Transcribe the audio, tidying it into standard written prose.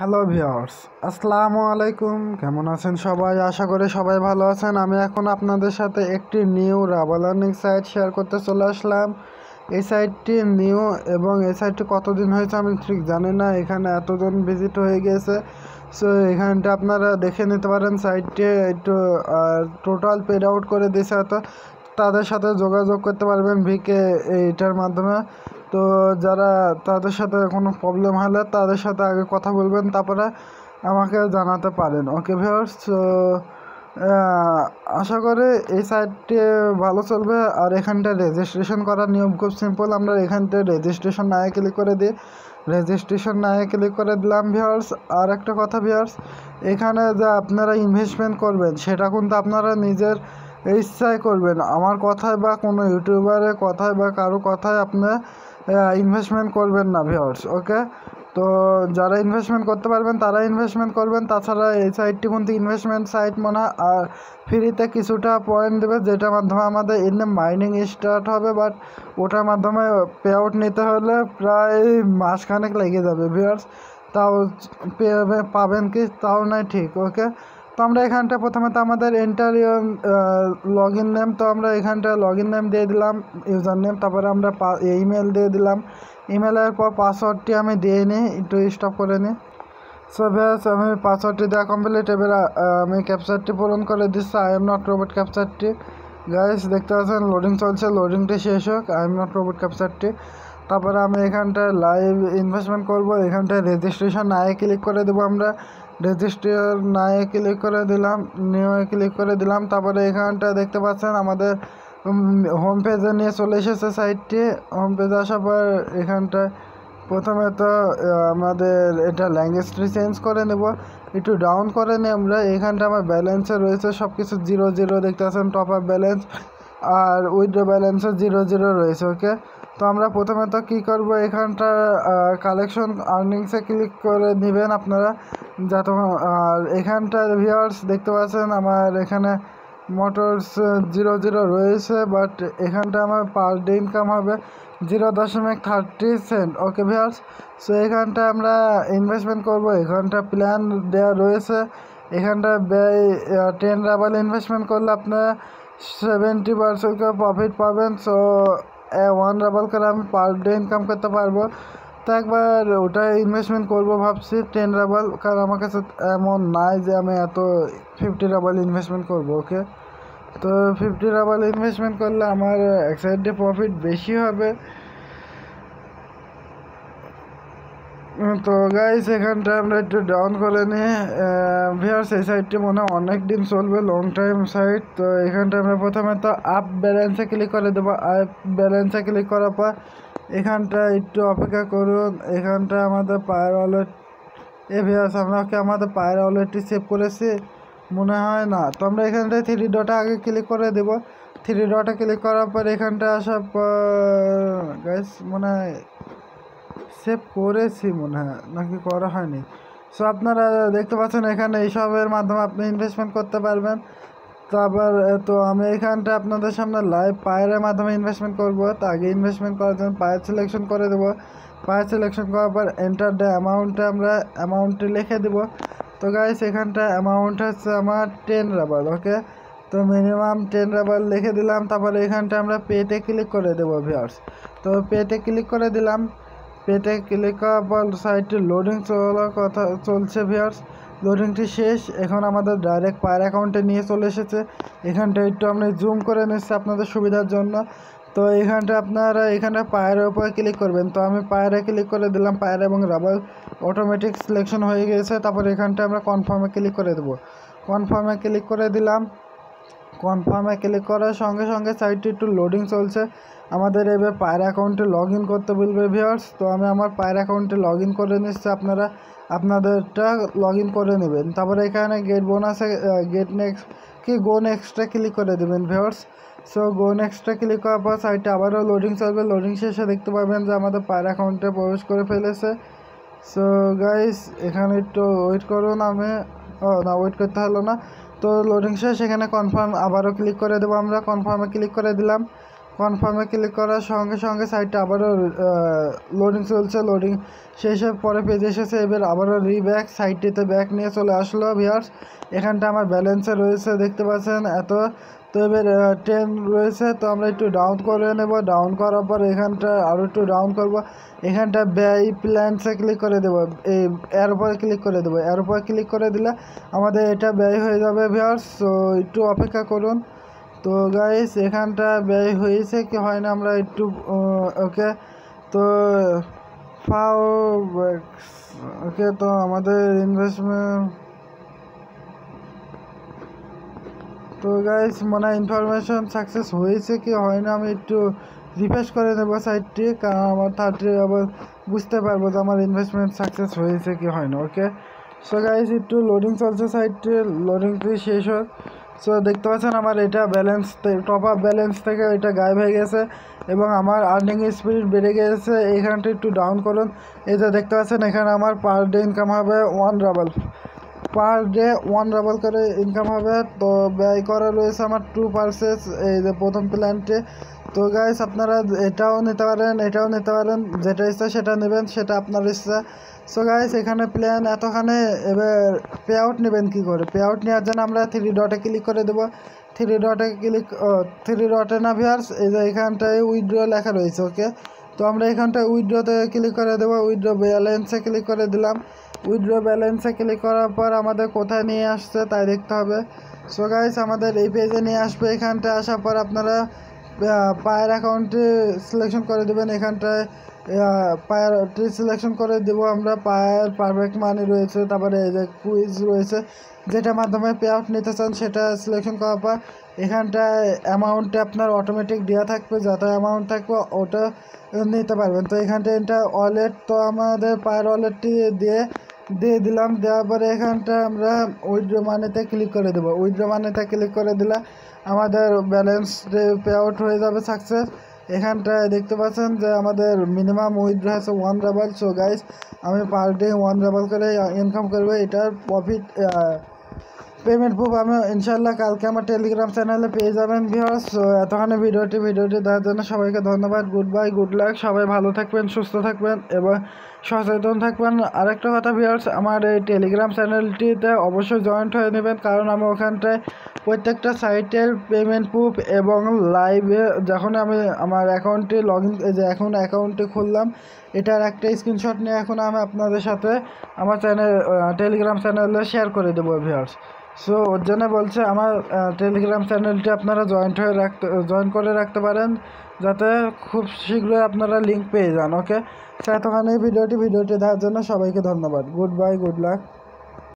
Hello viewers, আসসালামু আলাইকুম। কেমন আছেন সবাই? আশা করি সবাই ভালো আছেন। আমি এখন আপনাদের সাথে একটি নিউ রাবার লার্নিং সাইট শেয়ার করতে চলে আসলাম। এই সাইটটি নিউ এবং এই সাইটটি কতদিন হয়েছে আমি ঠিক জানি না। এখানে এতজন ভিজিট হয়ে গেছে। সো এখানটা আপনারা দেখে নিতে পারেন। সাইটটি একটু টোটাল পেড আউট করে দিয়েছে, তো তাদের সাথে যোগাযোগ করতে পারবেন ভিকে এইটার মাধ্যমে। তো যারা তাদের সাথে কোনো প্রবলেম হলে তাদের সাথে আগে কথা বলবেন, তারপরে আমাকে জানাতে পারেন। ওকে ভিউয়ার্স, তো আশা করি এই সাইটটি ভালো চলবে। আর এখানটা রেজিস্ট্রেশন করার নিয়ম খুব সিম্পল। আমরা এখানটা রেজিস্ট্রেশন না ক্লিক করে দিই। রেজিস্ট্রেশন না ক্লিক করে দিলাম ভিউয়ার্স। আর একটা কথা ভিউয়ার্স, এখানে যে আপনারা ইনভেস্টমেন্ট করবেন সেটা কিন্তু আপনারা নিজের ইচ্ছায় করবেন। আমার কথায় বা কোনো ইউটিউবারের কথায় বা কারো কথায় আপনি ইনভেস্টমেন্ট করবেন না ভিউয়ার্স। ওকে, তো যারা ইনভেস্টমেন্ট করতে পারবেন তারা ইনভেস্টমেন্ট করবেন। তাছাড়া এই সাইটটি কিন্তু ইনভেস্টমেন্ট সাইট মনে হয়, আর ফ্রিতে কিছুটা পয়েন্ট দেবে, যেটার মাধ্যমে আমাদের এমনি মাইনিং স্টার্ট হবে। বাট ওটার মাধ্যমে পে আউট নিতে হলে প্রায় মাসখানেক লেগে যাবে ভিউয়ার্স। তাও পাবেন কি তাও নাই ঠিক। ওকে, তো আমরা এখানটা প্রথমে তো আমাদের এন্টার লগ ইন নেম, তো আমরা এখানটা লগ ইন নেম দিয়ে দিলাম, ইউজার নেম, তারপরে আমরা ইমেল দিয়ে দিলাম। ইমেলের পর পাসওয়ার্ডটি আমি দিয়ে নিই, একটু স্টপ করে নিই। সো ব্যাস আমি পাসওয়ার্ডটি দেওয়া কমপ্লিট। এবার আমি ক্যাপচারটি পূরণ করে দিচ্ছি, আই এম নট রোবট ক্যাপচারটি। গাইস দেখতে পাচ্ছেন লোডিং চলছে, লোডিংটি শেষ হোক। আই এম নট রোবট ক্যাপচারটি। তারপরে আমি এখানটায় লাইভ ইনভেস্টমেন্ট করব। এখানটায় রেজিস্ট্রেশন নায়ে ক্লিক করে দেবো আমরা। রেজিস্টার নায়ে ক্লিক করে দিলাম, নিউ ক্লিক করে দিলাম। তারপরে এখানটা দেখতে পাচ্ছেন আমাদের হোম পেজে নিয়ে চলে এসেছে সাইটটি। হোম পেজে আসার পর এখানটায় প্রথমে তো আমাদের এটা ল্যাঙ্গুয়েজটি চেঞ্জ করে নেব, একটু ডাউন করে নিই আমরা। এখানটা আমার ব্যালেন্সে রয়েছে সব কিছু 0 0 দেখতে পাচ্ছেন, টপ আপ ব্যালেন্স আর উইথড্র ব্যালেন্সও 0 0 রয়েছে। ওকে, তো আমরা প্রথমে তো কী করবো, এখানটা কালেকশন আর্নিংসে ক্লিক করে নেবেন আপনারা যাতে। আর এখানটা ভিউয়ার্স দেখতে পাচ্ছেন আমার এখানে মোটরস 0 0 রয়েছে, বাট এখানটা আমার পার ডে ইনকাম হবে 0.30 সেন্ট। ওকে ভিউয়ার্স, সো এখানটা আমরা ইনভেস্টমেন্ট করব। এখানটা প্ল্যান দেওয়া রয়েছে। এখানটা ব্যয় 10 রাবাল ইনভেস্টমেন্ট করলে আপনারা 70% করে প্রফিট পাবেন। সো 1 রাবাল করে আমি পার ডে ইনকাম করতে পারবো। তো একবার ওটা ইনভেস্টমেন্ট করব ভাবছি 10 রাবাল, কারণ আমার কাছে এমন নাই যে আমি এত 50 রাবাল ইনভেস্টমেন্ট করব। ওকে, তো 50 রাবাল ইনভেস্টমেন্ট করলে আমার এক সাইডে প্রফিট বেশি হবে। তো গাইস এখানটা আমরা একটু ডাউন করে নিই। ভিউয়ার্স এই সাইটটি মনে হয় অনেক দিন চলবে, লং টাইম সাইট। তো এখানটা আমরা প্রথমে তো আপ ব্যালেন্সে ক্লিক করে দেবো। আপ ব্যালেন্সে ক্লিক করার পর এখানটা একটু অপেক্ষা করুন। এখানটা আমাদের পায়ের ওয়ালেট, ভিউয়ার্স আমরা কি আমাদের পায়ের ওয়ালেটটি সেভ করেছি? মনে হয় না। তো আমরা এখানটায় 3 ডটে আগে ক্লিক করে দেবো। 3 ডটে ক্লিক করার পর এখানটা আসার পর গাইস মনে হয় সেভ করেছি, মনে হয় নাকি করা হয়নি। সো আপনারা দেখতে পাচ্ছেন এখানে এইসবের মাধ্যমে আপনি ইনভেস্টমেন্ট করতে পারবেন। তারপর তো আমি এখানটা আপনাদের সামনে লাইভ পায়ের মাধ্যমে ইনভেস্টমেন্ট করব। তো আগে ইনভেস্টমেন্ট করার জন্য পায়ের সিলেকশন করে দেবো। পায়ের সিলেকশন করার পর এন্টার দ্য অ্যামাউন্টে আমরা অ্যামাউন্টটি লিখে দেবো। তো গাইস এখানটা অ্যামাউন্ট হচ্ছে আমার 10 রাবাল। ওকে, তো মিনিমাম 10 রাবাল লিখে দিলাম। তারপরে এখানটা আমরা পেতে ক্লিক করে দেবো ভিউয়ার্স। তো পেতে ক্লিক করে দিলাম। পেতে ক্লিক করার পর সাইটটি লোডিং চলছে ভিউয়ার্স। লোডিংটি শেষ। এখন আমাদের ডাইরেক্ট পায়ের অ্যাকাউন্টে নিয়ে চলে এসেছে। এখানটা একটু আমরা জুম করে নিচ্ছি আপনাদের সুবিধার জন্য। তো এখানটা আপনারা এখানে পায়ের উপরে ক্লিক করবেন। তো আমি পায়েরে ক্লিক করে দিলাম। পায়ের এবং রাবার অটোমেটিক সিলেকশন হয়ে গেছে। তারপর এখানটা আমরা কনফার্মে ক্লিক করে দেবো। কনফার্মে ক্লিক করে দিলাম। কনফার্মে ক্লিক করার সঙ্গে সঙ্গে সাইটটি একটু লোডিং চলছে। আমাদের এবার পায়ের অ্যাকাউন্টে লগ ইন করতে বলবে ভিউয়ার্স। তো আমি আমার পায়ের অ্যাকাউন্টে লগ ইন করে নিচ্ছি, আপনারা আপনাদেরটা লগ ইন করে নেবেন। তারপরে এখানে গেট বোনাসে গেট নেক্সট কি গো নেক্সটে ক্লিক করে দেবেন ভিউয়ার্স। সো গো নেক্সটে ক্লিক করার পর সাইটটা আবারও লোডিং চলবে। লোডিং শেষে দেখতে পাবেন যে আমাদের পায়ের অ্যাকাউন্টে প্রবেশ করে ফেলেছে। সো গাইস এখানে একটু ওয়েট করুন। আমি না ওয়েট করতে হলো না। তো লোডিং শেষ। এখানে কনফার্ম আবারও ক্লিক করে দেবো আমরা। কনফার্মে ক্লিক করে দিলাম। কনফার্মে ক্লিক করার সঙ্গে সঙ্গে সাইটটা আবারও লোডিং চলছে। লোডিং শেষে পরে পেজে এসেছে। এবার আবারও রিব্যাক সাইটটিতে ব্যাক নিয়ে চলে আসলো ভিউয়ার্স। এখানটা আমার ব্যালেন্সে রয়েছে দেখতে পাচ্ছেন এত। তো এবার 10 রয়েছে, তো আমরা একটু ডাউন করে নেব। ডাউন করার পর এখানটা আরও একটু ডাউন করব। এখানটা ব্যয় প্ল্যান্সে ক্লিক করে দেবো, এই এর উপরে ক্লিক করে দেবো। এর উপরে ক্লিক করে দিলে আমাদের এটা ব্যয় হয়ে যাবে ভিউয়ার্স। তো একটু অপেক্ষা করুন। তো গাইস এখানটা ব্যয় হয়েছে কি হয় না আমরা একটু ওকে। তো ফাও ওকে, তো আমাদের ইনভেস্টমেন্ট, তো গাইস মনে হয় ইনফরমেশন সাকসেস হয়েছে কি হয় না আমি একটু রিফ্রেশ করে নেবো সাইটটি, কারণ আমার তাড়াতাড়ি আবার বুঝতে পারবো যে আমার ইনভেস্টমেন্ট সাকসেস হয়েছে কি হয় না। ওকে, সো গাইস একটু লোডিং চলছে সাইটটি, লোডিংটি শেষ হোক। সো দেখতে পাচ্ছেন আমার এটা ব্যালেন্স, টপ আপ ব্যালেন্স থেকে এটা গায়েব হয়ে গেছে এবং আমার আর্নিং স্পিড বেড়ে গেছে। এইখানটা একটু ডাউন করুন। এই যে দেখতে পাচ্ছেন এখানে আমার পার ডে ইনকাম হবে 1 রাবল, পার ডে 1 রাবল করে ইনকাম হবে। তো ব্যয় করা রয়েছে আমার 2 পার্সেস এই যে প্রথম প্ল্যানটি। তো গাইস আপনারা এটাও নিতে পারেন, এটাও নিতে পারেন, যেটা ইচ্ছা সেটা নেবেন, সেটা আপনার ইচ্ছা। সো গাইস এখানে প্ল্যান এতখানে। এবার পে আউট নেবেন কী করে? পে আউট নেওয়ার জন্য আমরা 3 ডটে ক্লিক করে দেবো। 3 ডটে ক্লিক, 3 ডটে না ভিউয়ার্স, এই যে এখানটায় উইথড্র লেখা রয়েছে। ওকে, তো আমরা এখানটায় উইথড্রতে ক্লিক করে দেবো। উইথড্র ব্যালেন্সে ক্লিক করে দিলাম। উইথড্র ব্যালেন্সে ক্লিক করার পর আমাদের কোথায় নিয়ে আসছে তাই দেখতে হবে। সো গাইস আমাদের এই পেজে নিয়ে আসবে। এখানটায় আসার পর আপনারা পায়ের অ্যাকাউন্টে সিলেকশন করে দেবেন। এখানটায় পায়েরটি সিলেকশন করে দেবো আমরা। পায়ের পারফেক্ট মানি রয়েছে, তারপরে এই যে কুইজ রয়েছে, যেটার মাধ্যমে পে আউট নিতে চান সেটা সিলেকশন করার পর এখানটায় অ্যামাউন্টটা আপনার অটোমেটিক দেওয়া থাকবে, যত অ্যামাউন্ট থাকবে ওটা নিতে পারবেন। তো এখানটা এটা ওয়ালেট, তো আমাদের পায়ের ওয়ালেটটি দিয়ে দিলাম। দেওয়ার পরে এখানটা আমরা উইথড্র মানিতে ক্লিক করে দেবো। উইথড্র মানিতে ক্লিক করে দিলে আমাদের ব্যালেন্স পে আউট হয়ে যাবে সাকসেস। এখানটায় দেখতে পাচ্ছেন যে আমাদের মিনিমাম উইথড্র আছে 1 রাবল। সো গাইস আমি পার ডে 1 রাবল করে ইনকাম করবো। এটার প্রফিট পেমেন্ট প্রুফ আমি ইনশাল্লাহ কালকে আমার টেলিগ্রাম চ্যানেলে পেয়ে যাবেন ভিউয়ার্স। সো এতক্ষণে ভিডিওটি দেওয়ার জন্য সবাইকে ধন্যবাদ। গুড বাই, গুড লাক, সবাই ভালো থাকবেন, সুস্থ থাকবেন এবং সচেতন থাকবেন। আরেকটা কথা ভিউয়ার্স, আমার এই টেলিগ্রাম চ্যানেলটিতে অবশ্যই জয়েন্ট হয়ে নেবেন, কারণ আমি ওখানটায় প্রত্যেকটা সাইটের পেমেন্ট প্রুফ এবং লাইভে যখন আমি আমার অ্যাকাউন্টে লগ ইন, যে এখন অ্যাকাউন্টে খুললাম, এটার একটা স্ক্রিনশট নিয়ে এখন আমি আপনাদের সাথে আমার টেলিগ্রাম চ্যানেলে শেয়ার করে দেবো ভিউয়ার্স। সো ওর জন্য বলছে আমার টেলিগ্রাম চ্যানেলটি আপনারা জয়েন করে রাখতে পারেন, যাতে খুব শীঘ্রই আপনারা লিঙ্ক পেয়ে যান। ওকে, সো এতখানি ভিডিওটি দেওয়ার জন্য সবাইকে ধন্যবাদ। Good bye, good luck.